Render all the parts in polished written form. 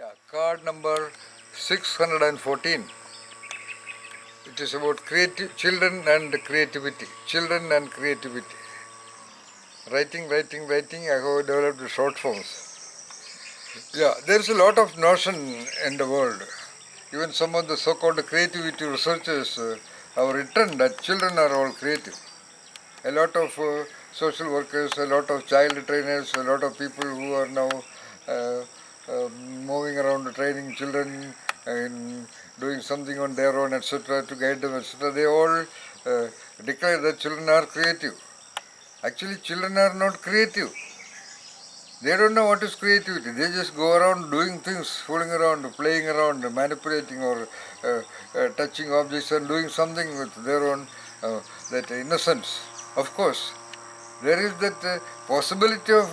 Yeah, card number 614. It is about children and creativity. Children and creativity. Writing. I have developed short forms. Yeah, there is a lot of notion in the world. Even some of the so-called creativity researchers have written that children are all creative. A lot of social workers, a lot of child trainers, a lot of people who are now uh, moving around training children and doing something on their own, etc., to guide them, etc., they all declare that children are creative. Actually, children are not creative. They don't know what is creativity. They just go around doing things, fooling around, playing around, manipulating or touching objects and doing something with their own that innocence. Of course, there is that possibility of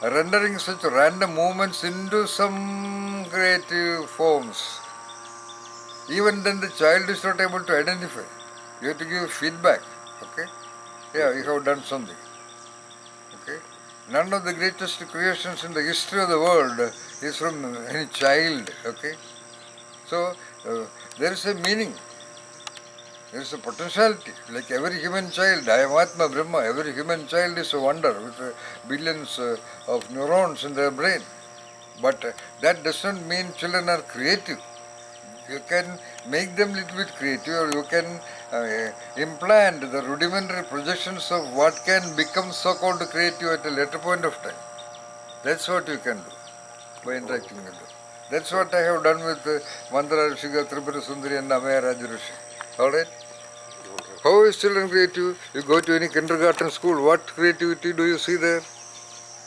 rendering such random movements into some creative forms. Even then the child is not able to identify. You have to give feedback. Okay? Yeah, you have done something. Okay? None of the greatest creations in the history of the world is from any child. Okay? So, there is a meaning. There is a potentiality. Like every human child, I am Atma Brahma, every human child is a wonder with billions of neurons in their brain. But that doesn't mean children are creative. You can make them little bit creative, or you can implant the rudimentary projections of what can become so-called creative at a later point of time. That's what you can do by interacting with them. That's what I have done with Mandara Rishiga, Tripura Sundari and Amaya Rajarishi. Alright? How is children creative? You go to any kindergarten school, what creativity do you see there?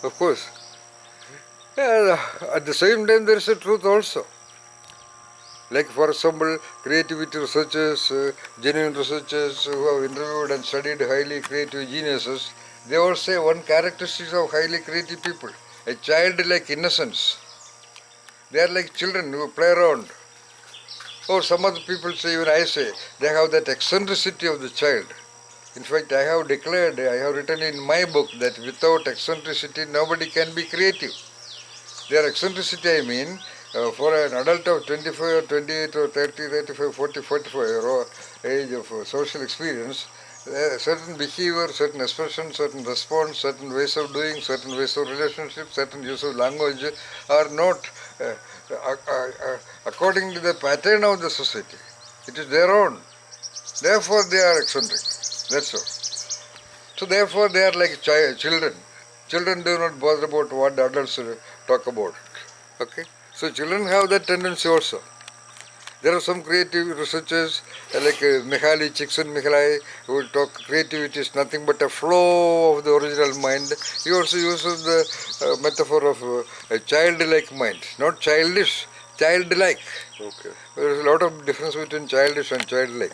Of course. Yeah, at the same time there is a truth also. Like for example, creativity researchers, genuine researchers who have interviewed and studied highly creative geniuses, they all say one characteristic of highly creative people, a childlike innocence. They are like children who play around. Or some other people say, even I say, they have that eccentricity of the child. In fact, I have declared, I have written in my book that without eccentricity, nobody can be creative. Their eccentricity, I mean, for an adult of 25 or 28 or 30, 35, 40, 45 or age of social experience, certain behavior, certain expression, certain response, certain ways of doing, certain ways of relationship, certain use of language are not according to the pattern of the society. It is their own. Therefore, they are eccentric. That's all. So, therefore, they are like children. Children do not bother about what the adults talk about. Okay? So, children have that tendency also. There are some creative researchers like Mihaly Csikszentmihalyi who will talk creativity is nothing but a flow of the original mind. He also uses the metaphor of a childlike mind, not childish, childlike. Okay. There is a lot of difference between childish and childlike.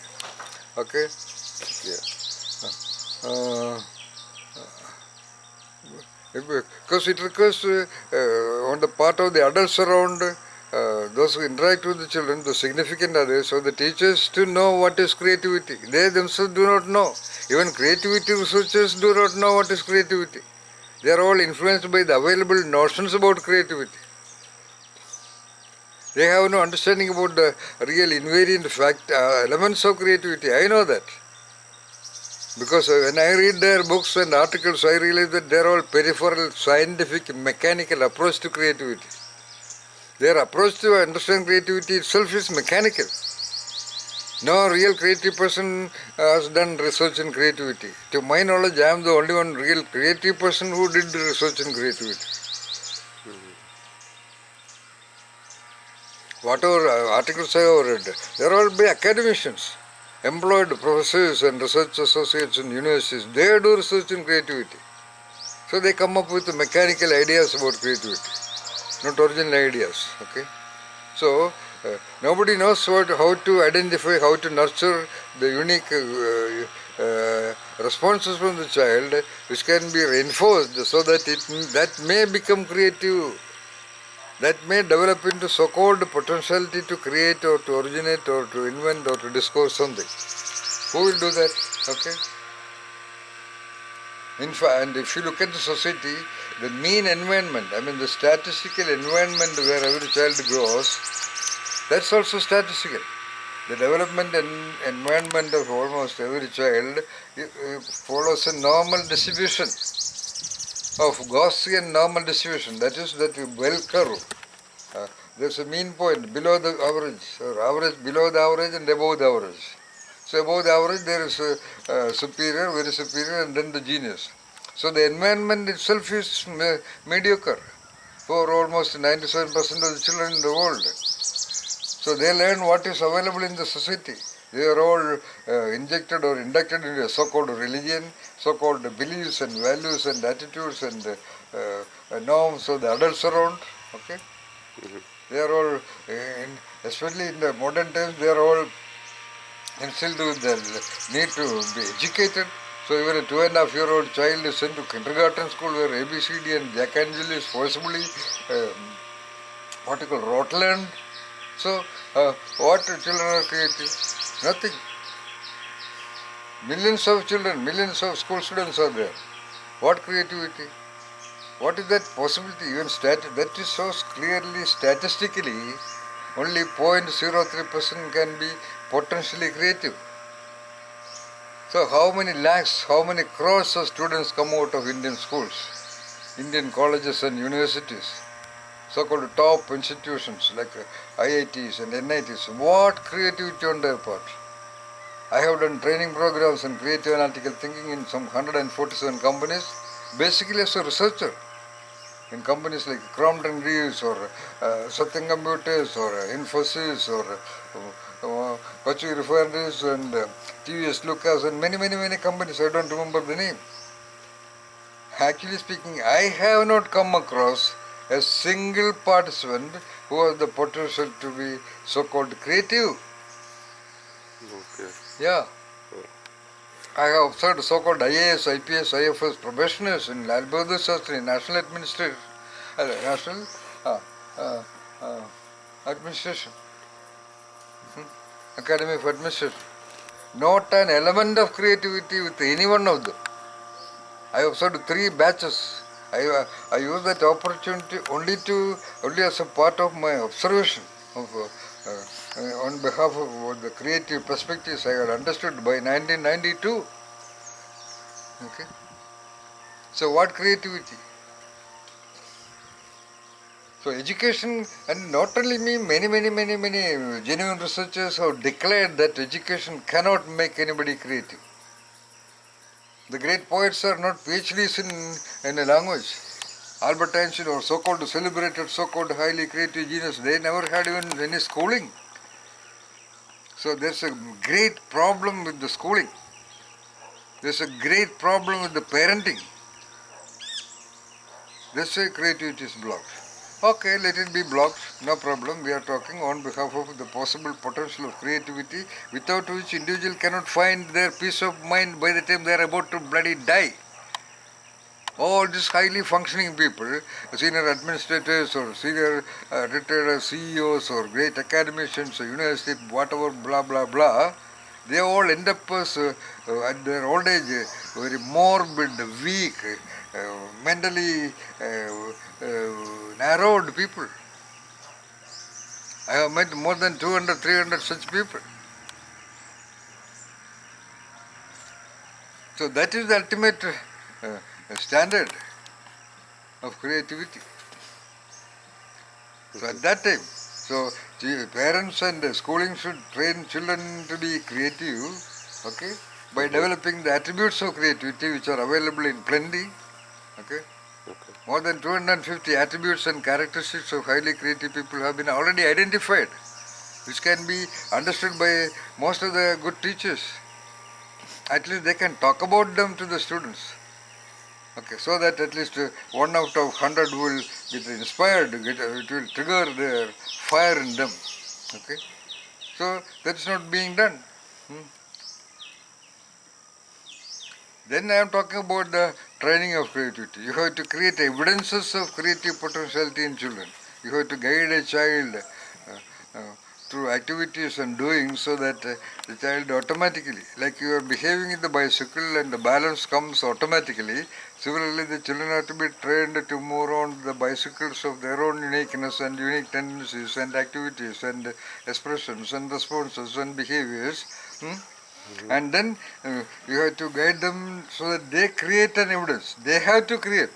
Okay? Yeah. Because it requires on the part of the adults around, those who interact with the children, the significant others, or the teachers to know what is creativity. They themselves do not know. Even creativity researchers do not know what is creativity. They are all influenced by the available notions about creativity. They have no understanding about the real invariant fact, elements of creativity. I know that. Because when I read their books and articles, I realize that they are all peripheral, scientific, mechanical approach to creativity. Their approach to understand creativity itself is mechanical. No real creative person has done research in creativity. To my knowledge, I am the only one real creative person who did research in creativity. Whatever articles I have read, they are all by academicians, employed professors and research associates in universities. They do research in creativity. So they come up with mechanical ideas about creativity, not original ideas. Okay? So nobody knows how to identify, how to nurture the unique responses from the child, which can be reinforced so that that may become creative. That may develop into so-called potentiality to create or to originate or to invent or to discover something. Who will do that? Okay? In fact, and if you look at the society, the mean environment, the statistical environment where every child grows, that's also statistical. The development and environment of almost every child follows a normal distribution of Gaussian normal distribution. That is that bell curve. There's a mean point below the average, or average below the average and above the average. So above the average there is a superior, very superior, and then the genius. So the environment itself is mediocre for almost 97% of the children in the world. So they learn what is available in the society. They are all injected or inducted into a so-called religion, so-called beliefs and values and attitudes and norms of the adults around. Okay, they are all, especially in the modern times, they are all instilled with the need to be educated. So even a 2.5-year-old child is sent to kindergarten school where ABCD and Jack and Jill is forcibly rote learned. So what children are creative? Nothing. Millions of children, millions of school students are there. What creativity? What is that possibility? Even that is so clearly statistically, only 0.03% can be potentially creative. So how many lakhs, how many crores of students come out of Indian schools, Indian colleges and universities, so-called top institutions like IITs and NITs? What creativity on their part? I have done training programs in creative analytical thinking in some 147 companies, basically as a researcher. In companies like Crompton Greaves or Satyam Computers or Infosys or Kochi Refineries and TVS Lucas and many companies. I don't remember the name. Actually speaking, I have not come across a single participant who has the potential to be so-called creative. Okay. Yeah. I have observed so-called IAS, IPS, IFS professionals in Lal Bahadur Shastri, National Administration, Academy of Administration. Not an element of creativity with any one of them. I observed 3 batches. I used that opportunity only as a part of my observation of on behalf of the creative perspectives I had understood by 1992. Okay. So what creativity? So education, and not only me, many genuine researchers have declared that education cannot make anybody creative. The great poets are not PhDs in a language. Albert Einstein or so-called celebrated, so-called highly creative genius, they never had even any schooling. So there's a great problem with the schooling. There's a great problem with the parenting. That's why creativity is blocked. Okay, let it be blocked, no problem. We are talking on behalf of the possible potential of creativity without which individual cannot find their peace of mind by the time they are about to bloody die. All these highly functioning people, senior administrators or senior retired CEOs or great academicians or university, whatever, blah, blah, blah, they all end up as, at their old age, very morbid, weak, mentally narrowed people. I have met more than 200, 300 such people. So that is the ultimate standard of creativity. So at that time, so parents and schooling should train children to be creative, okay, by developing the attributes of creativity which are available in plenty, okay. More than 250 attributes and characteristics of highly creative people have been already identified, which can be understood by most of the good teachers. At least they can talk about them to the students. Okay, so that at least 1 out of 100 will get inspired, it will trigger their fire in them. Okay, so that's not being done. Then I am talking about the training of creativity. You have to create evidences of creative potentiality in children. You have to guide a child through activities and doing, so that the child automatically, like you are behaving in the bicycle and the balance comes automatically, similarly the children have to be trained to move on the bicycles of their own uniqueness and unique tendencies and activities and expressions and responses and behaviors. And then you have to guide them so that they create an evidence. They have to create.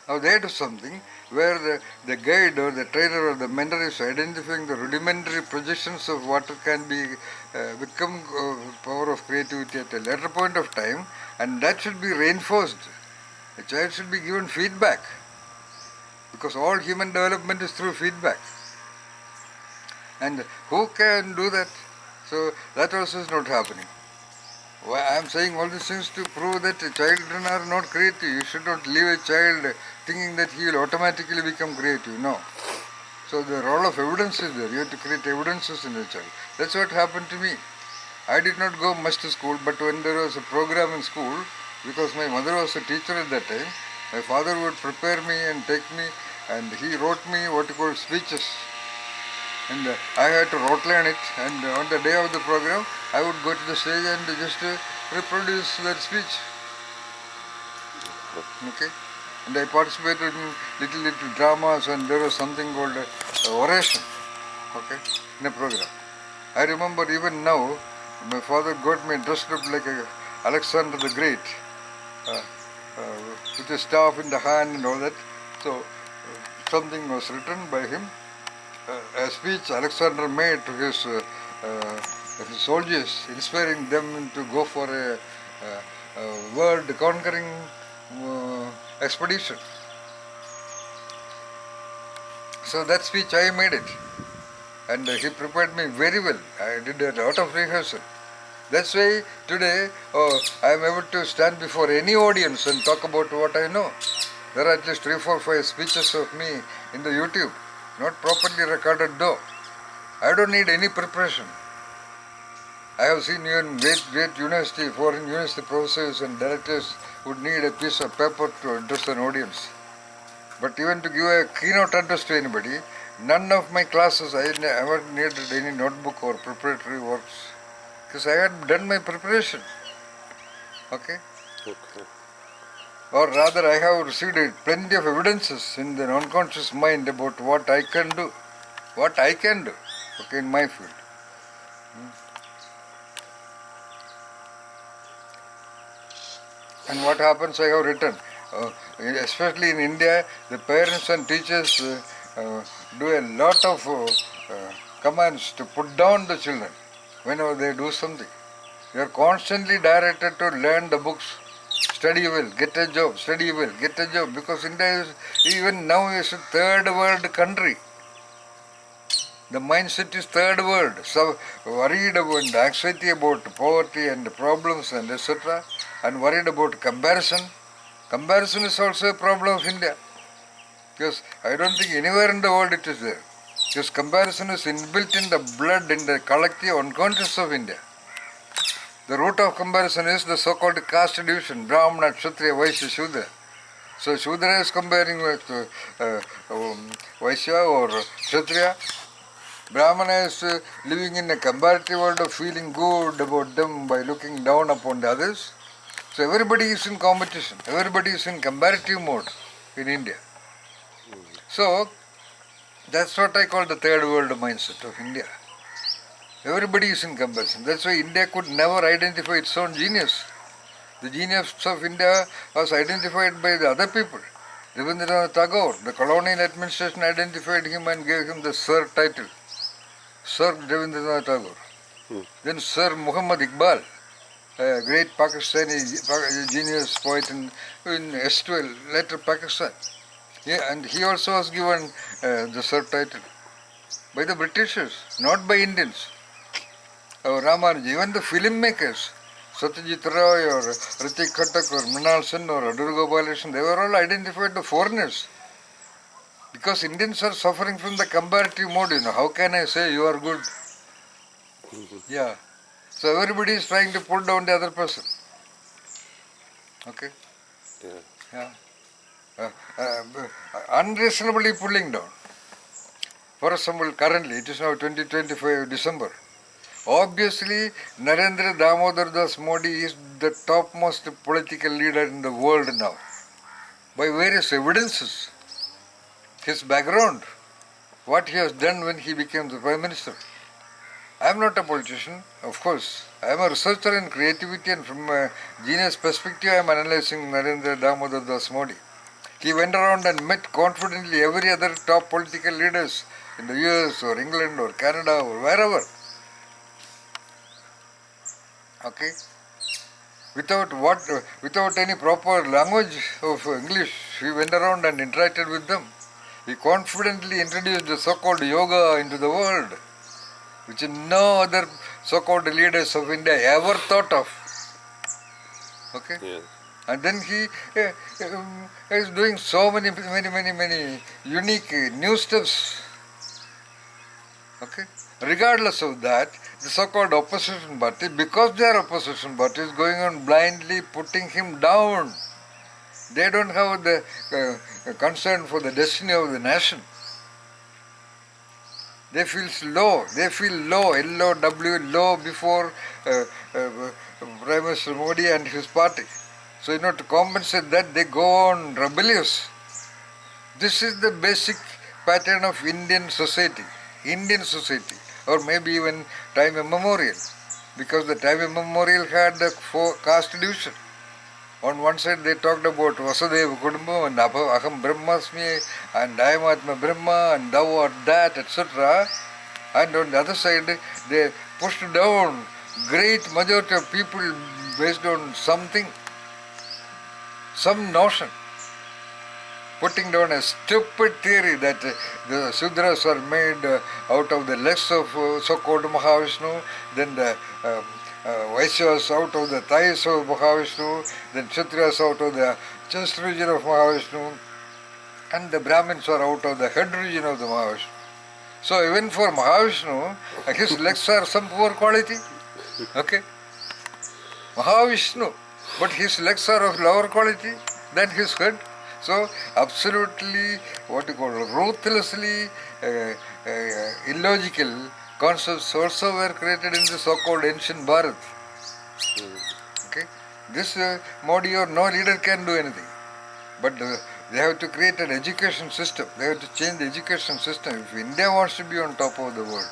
Now that is something where the guide or the trainer or the mentor is identifying the rudimentary projections of what can be become power of creativity at a later point of time, and that should be reinforced. The child should be given feedback, because all human development is through feedback. And who can do that? So that also is not happening. Why I am saying all these things to prove that children are not creative. You should not leave a child thinking that he will automatically become creative. No. So the role of evidence is there. You have to create evidences in the child. That's what happened to me. I did not go much to school, but when there was a program in school, because my mother was a teacher at that time, my father would prepare me and take me, and he wrote me what you call speeches. And I had to outline it, and on the day of the program, I would go to the stage and just reproduce that speech. Okay? And I participated in little dramas, and there was something called oration, okay, in a program. I remember even now, my father got me dressed up like Alexander the Great, with a staff in the hand and all that. So something was written by him. A speech Alexander made to his soldiers, inspiring them to go for a world-conquering expedition. So that speech I made it, and he prepared me very well. I did a lot of rehearsal. That's why today I am able to stand before any audience and talk about what I know. There are at least 3, 4, 5 speeches of me in the YouTube. Not properly recorded though. I don't need any preparation. I have seen even great university, foreign university professors and directors would need a piece of paper to address an audience. But even to give a keynote address to anybody, none of my classes I ever needed any notebook or preparatory works, because I had done my preparation. Okay? Okay. Or rather, I have received plenty of evidences in the unconscious mind about what I can do. What I can do, okay, in my field. And what happens, I have written. Especially in India, the parents and teachers do a lot of commands to put down the children whenever they do something. They are constantly directed to learn the books. Study well, get a job, study well, get a job, because India is, even now is a third world country. The mindset is third world, so worried about anxiety about poverty and problems and etc. and worried about comparison. Comparison is also a problem of India, because I don't think anywhere in the world it is there. Because comparison is inbuilt in the blood, in the collective unconscious of India. The root of comparison is the so-called caste division, Brahmana, Kshatriya, Vaishya, Shudra. So Shudra is comparing with Vaishya or Kshatriya. Brahmana is living in a comparative world of feeling good about them by looking down upon the others. So everybody is in competition, everybody is in comparative mode in India. So that's what I call the third world mindset of India. Everybody is in comparison. That's why India could never identify its own genius. The genius of India was identified by the other people. Rabindranath Tagore, the colonial administration identified him and gave him the Sir title. Sir Rabindranath Tagore. Then Sir Muhammad Iqbal, a great Pakistani genius poet in S12, later Pakistan. Yeah, and he also was given the Sir title by the Britishers, not by Indians. Ramanujan, even the filmmakers, Satyajit Ray or Ritik Khattak or Mrinal Sen or Adur Gopalakrishnan, they were all identified as foreigners. Because Indians are suffering from the comparative mode, how can I say you are good? Yeah. So everybody is trying to pull down the other person. Okay? Yeah. Yeah. Unreasonably pulling down. For example, currently, it is now 2025 December. Obviously, Narendra Damodar Das Modi is the topmost political leader in the world now, by various evidences. His background, what he has done when he became the Prime Minister. I am not a politician, of course. I am a researcher in creativity, and from a genius perspective, I am analyzing Narendra Damodar Das Modi. He went around and met confidently every other top political leaders in the US or England or Canada or wherever. Okay? Without any proper language of English, he went around and interacted with them. He confidently introduced the so-called yoga into the world, which no other so-called leaders of India ever thought of. Okay? Yes. And then he is doing so many unique new steps. Okay? Regardless of that, the so-called opposition party, because they are opposition party, is going on blindly putting him down. They don't have the concern for the destiny of the nation. They feel low. They feel low, L-O-W, low before Prime Minister Modi and his party. So, to compensate that, they go on rebellious. This is the basic pattern of Indian society, or maybe even time immemorial, because the time immemorial had the caste division. On one side they talked about Vasudeva Kudumbam and Aham Brahmasmi and I am Atma Brahma and thou art that, etc. And on the other side they pushed down great majority of people based on something, some notion, putting down a stupid theory that the Sudras are made out of the legs of so-called Mahavishnu, then the Vaishyas out of the thighs of Mahavishnu, then Kshatriyas out of the chest region of Mahavishnu, and the Brahmins are out of the head region of the Mahavishnu. So even for Mahavishnu, his legs are some poor quality. Okay? Mahavishnu, but his legs are of lower quality than his head. So absolutely, ruthlessly illogical concepts also were created in the so-called ancient Bharat. Okay, this Modi or no leader can do anything, but they have to create an education system. They have to change the education system if India wants to be on top of the world.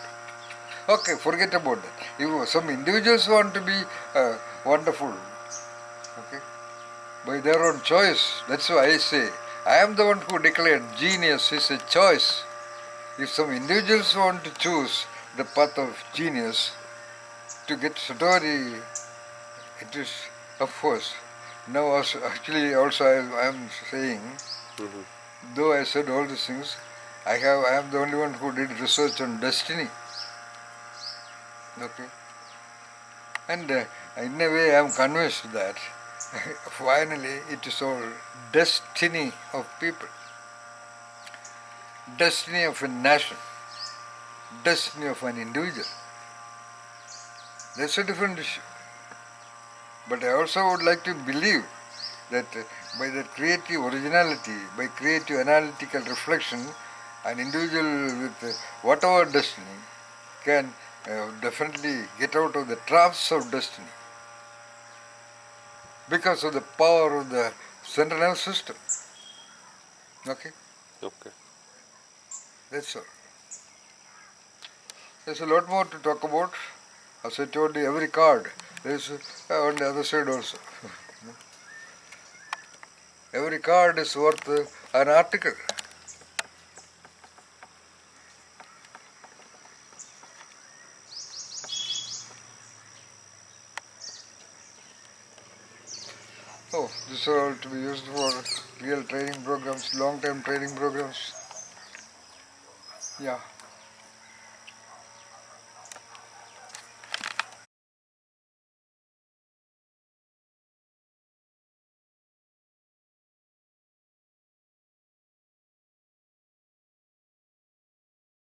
Okay, forget about that. If some individuals want to be wonderful, okay, by their own choice. That's why I say, I am the one who declared genius is a choice. If some individuals want to choose the path of genius to get Satori, it is, of course. Now actually also I am saying, though I said all these things, I am the only one who did research on destiny. Okay. And in a way I am convinced that finally it is all destiny of people, destiny of a nation, destiny of an individual. That's a different issue. But I also would like to believe that by the creative originality, by creative analytical reflection, an individual with whatever destiny can definitely get out of the traps of destiny, because of the power of the central nervous system. Okay? Okay. That's all. There's a lot more to talk about. As I told you, every card, there's on the other side also. Every card is worth an article. Oh, these are all to be used for real training programs, long-term training programs. Yeah.